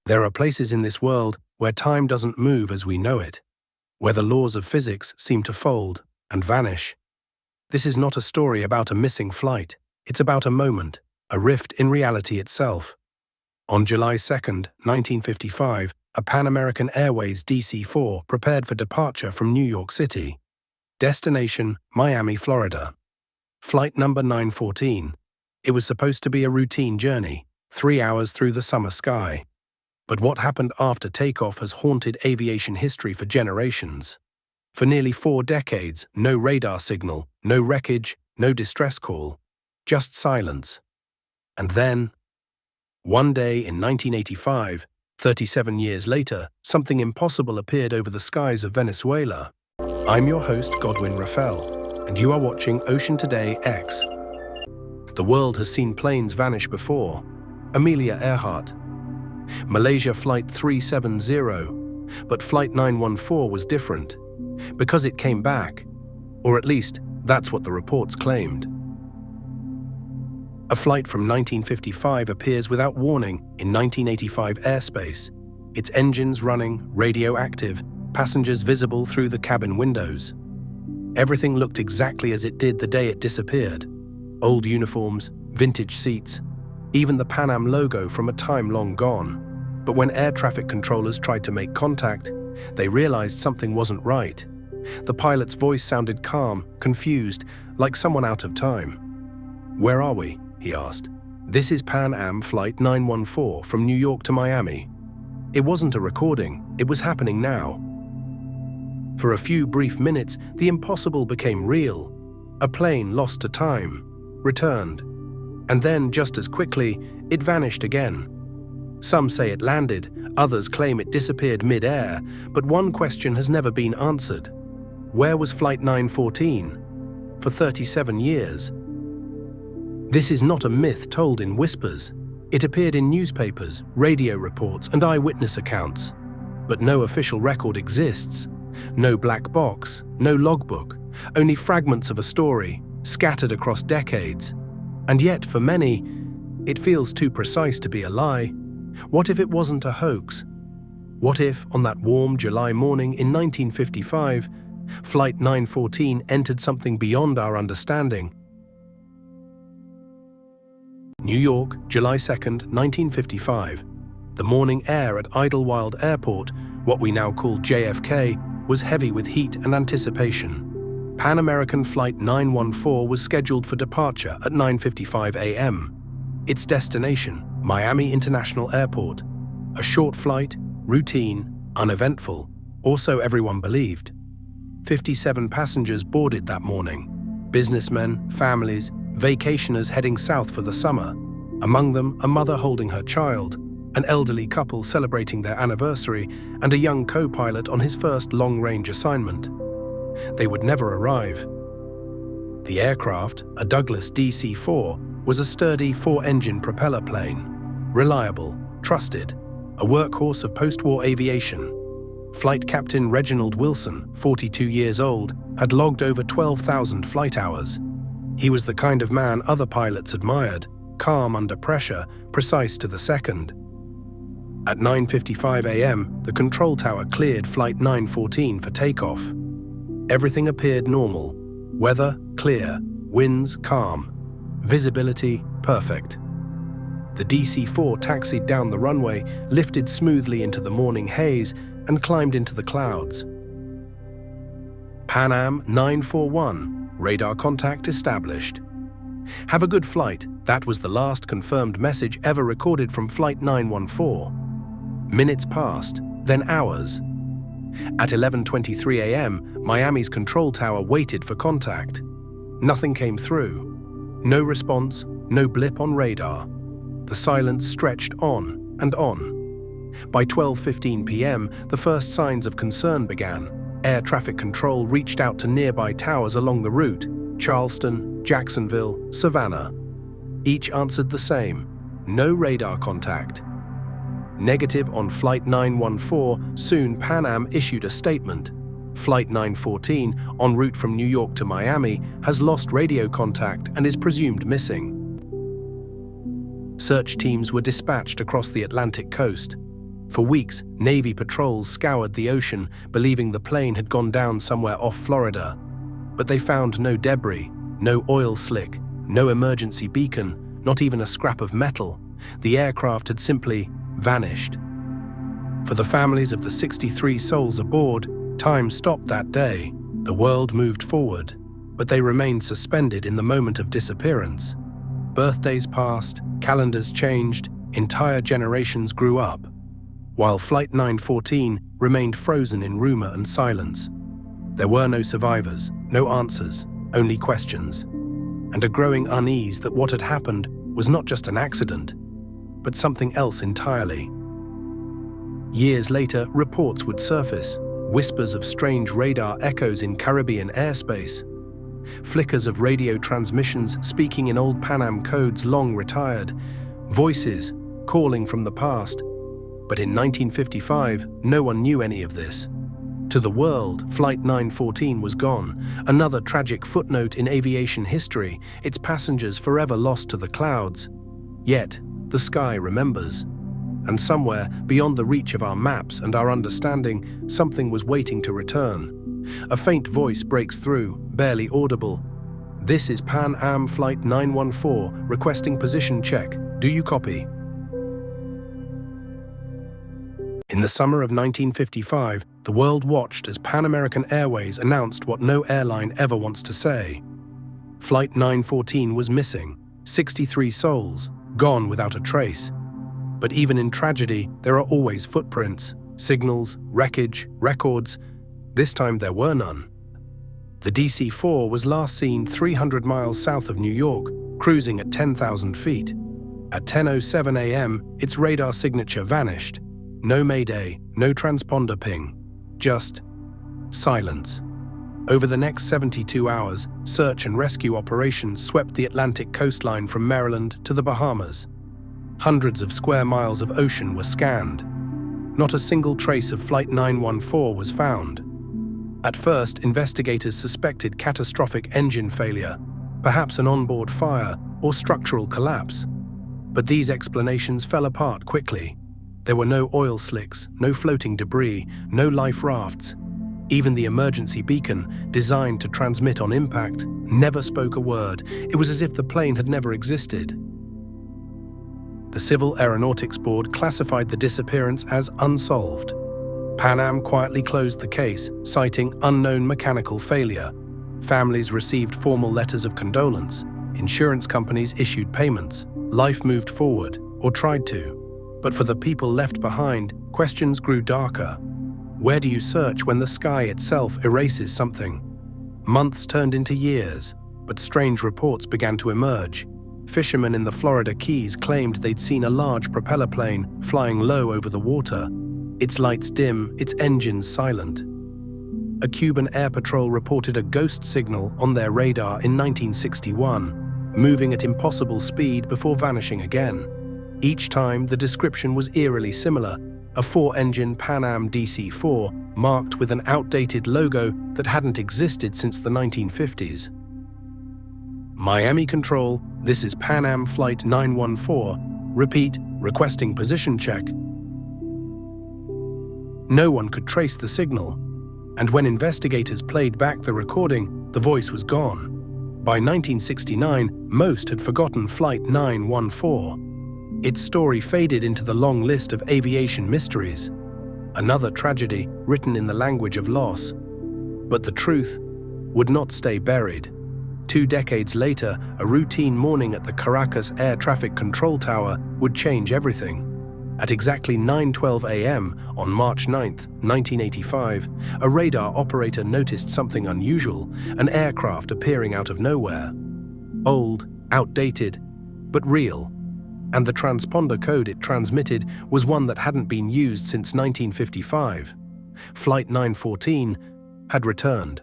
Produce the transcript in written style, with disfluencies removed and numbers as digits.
There are places in this world where time doesn't move as we know it, where the laws of physics seem to fold and vanish. This is not a story about a missing flight. It's about a moment, a rift in reality itself. On July 2nd, 1955, a Pan American Airways DC-4 prepared for departure from New York City. Destination, Miami, Florida. Flight number 914. It was supposed to be a routine journey, 3 hours through the summer sky. But what happened after takeoff has haunted aviation history for generations. For nearly 4 decades, no radar signal, no wreckage, no distress call, just silence. And then, one day in 1985, 37 years later, something impossible appeared over the skies of Venezuela. I'm your host, Godwin Raffel, and you are watching Ocean Today X. The world has seen planes vanish before. Amelia Earhart. Malaysia Flight 370, but Flight 914 was different, because it came back, or at least that's what the reports claimed. A flight from 1955 appears without warning in 1985 airspace, its engines running, radio active, passengers visible through the cabin windows. Everything looked exactly as it did the day it disappeared. Old uniforms, vintage seats, even the Pan Am logo from a time long gone. But when air traffic controllers tried to make contact, they realized something wasn't right. The pilot's voice sounded calm, confused, like someone out of time. "Where are we?" he asked. "This is Pan Am Flight 914 from New York to Miami." It wasn't a recording, it was happening now. For a few brief minutes, the impossible became real. A plane lost to time, returned, and then, just as quickly, it vanished again. Some say it landed, others claim it disappeared mid-air, but one question has never been answered. Where was Flight 914? For 37 years. This is not a myth told in whispers. It appeared in newspapers, radio reports, and eyewitness accounts. But no official record exists. No black box, no logbook, only fragments of a story, scattered across decades. And yet, for many, it feels too precise to be a lie. What if it wasn't a hoax? What if, on that warm July morning in 1955, Flight 914 entered something beyond our understanding? New York, July 2nd, 1955. The morning air at Idlewild Airport, what we now call JFK, was heavy with heat and anticipation. Pan American Flight 914 was scheduled for departure at 9:55 a.m. Its destination, Miami International Airport. A short flight, routine, uneventful, or so everyone believed. 57 passengers boarded that morning. Businessmen, families, vacationers heading south for the summer. Among them, a mother holding her child, an elderly couple celebrating their anniversary, and a young co-pilot on his first long-range assignment. They would never arrive. The aircraft, a Douglas DC-4, was a sturdy 4-engine propeller plane. Reliable, trusted, a workhorse of post-war aviation. Flight Captain Reginald Wilson, 42 years old, had logged over 12,000 flight hours. He was the kind of man other pilots admired, calm under pressure, precise to the second. At 9:55 a.m., the control tower cleared Flight 914 for takeoff. Everything appeared normal. Weather, clear. Winds, calm. Visibility, perfect. The DC-4 taxied down the runway, lifted smoothly into the morning haze, and climbed into the clouds. Pan Am 941. Radar contact established. Have a good flight. That was the last confirmed message ever recorded from Flight 914. Minutes passed, then hours. At 11:23 a.m., Miami's control tower waited for contact. Nothing came through. No response, no blip on radar. The silence stretched on and on. By 12:15 p.m., the first signs of concern began. Air traffic control reached out to nearby towers along the route: Charleston, Jacksonville, Savannah. Each answered the same: no radar contact. Negative on Flight 914, soon Pan Am issued a statement. Flight 914, en route from New York to Miami, has lost radio contact and is presumed missing. Search teams were dispatched across the Atlantic coast. For weeks, Navy patrols scoured the ocean, believing the plane had gone down somewhere off Florida. But they found no debris, no oil slick, no emergency beacon, not even a scrap of metal. The aircraft had simply vanished. For the families of the 63 souls aboard, time stopped that day. The world moved forward, but they remained suspended in the moment of disappearance. Birthdays passed, calendars changed, entire generations grew up, while Flight 914 remained frozen in rumor and silence. There were no survivors, no answers, only questions, and a growing unease that what had happened was not just an accident, but something else entirely. Years later, reports would surface, whispers of strange radar echoes in Caribbean airspace, flickers of radio transmissions speaking in old Pan Am codes long retired, voices calling from the past. But in 1955, no one knew any of this. To the world, Flight 914 was gone, another tragic footnote in aviation history, its passengers forever lost to the clouds. Yet, the sky remembers. And somewhere, beyond the reach of our maps and our understanding, something was waiting to return. A faint voice breaks through, barely audible. "This is Pan Am Flight 914, requesting position check. Do you copy?" In the summer of 1955, the world watched as Pan American Airways announced what no airline ever wants to say. Flight 914 was missing, 63 souls, gone without a trace. But even in tragedy, there are always footprints, signals, wreckage, records. This time there were none. The DC-4 was last seen 300 miles south of New York, cruising at 10,000 feet. At 10:07 a.m., its radar signature vanished. No mayday, no transponder ping, just silence. Over the next 72 hours, search and rescue operations swept the Atlantic coastline from Maryland to the Bahamas. Hundreds of square miles of ocean were scanned. Not a single trace of Flight 914 was found. At first, investigators suspected catastrophic engine failure, perhaps an onboard fire or structural collapse. But these explanations fell apart quickly. There were no oil slicks, no floating debris, no life rafts. Even the emergency beacon, designed to transmit on impact, never spoke a word. It was as if the plane had never existed. The Civil Aeronautics Board classified the disappearance as unsolved. Pan Am quietly closed the case, citing unknown mechanical failure. Families received formal letters of condolence. Insurance companies issued payments. Life moved forward, or tried to. But for the people left behind, questions grew darker. Where do you search when the sky itself erases something? Months turned into years, but strange reports began to emerge. Fishermen in the Florida Keys claimed they'd seen a large propeller plane flying low over the water, its lights dim, its engines silent. A Cuban Air Patrol reported a ghost signal on their radar in 1961, moving at impossible speed before vanishing again. Each time, the description was eerily similar, a 4-engine Pan Am DC-4 marked with an outdated logo that hadn't existed since the 1950s. Miami Control, this is Pan Am Flight 914. Repeat, requesting position check. No one could trace the signal, and when investigators played back the recording, the voice was gone. By 1969, most had forgotten Flight 914. Its story faded into the long list of aviation mysteries. Another tragedy written in the language of loss. But the truth would not stay buried. 2 decades later, a routine morning at the Caracas Air Traffic Control Tower would change everything. At exactly 9:12 a.m. on March 9, 1985, a radar operator noticed something unusual, an aircraft appearing out of nowhere. Old, outdated, but real. And the transponder code it transmitted was one that hadn't been used since 1955. Flight 914 had returned.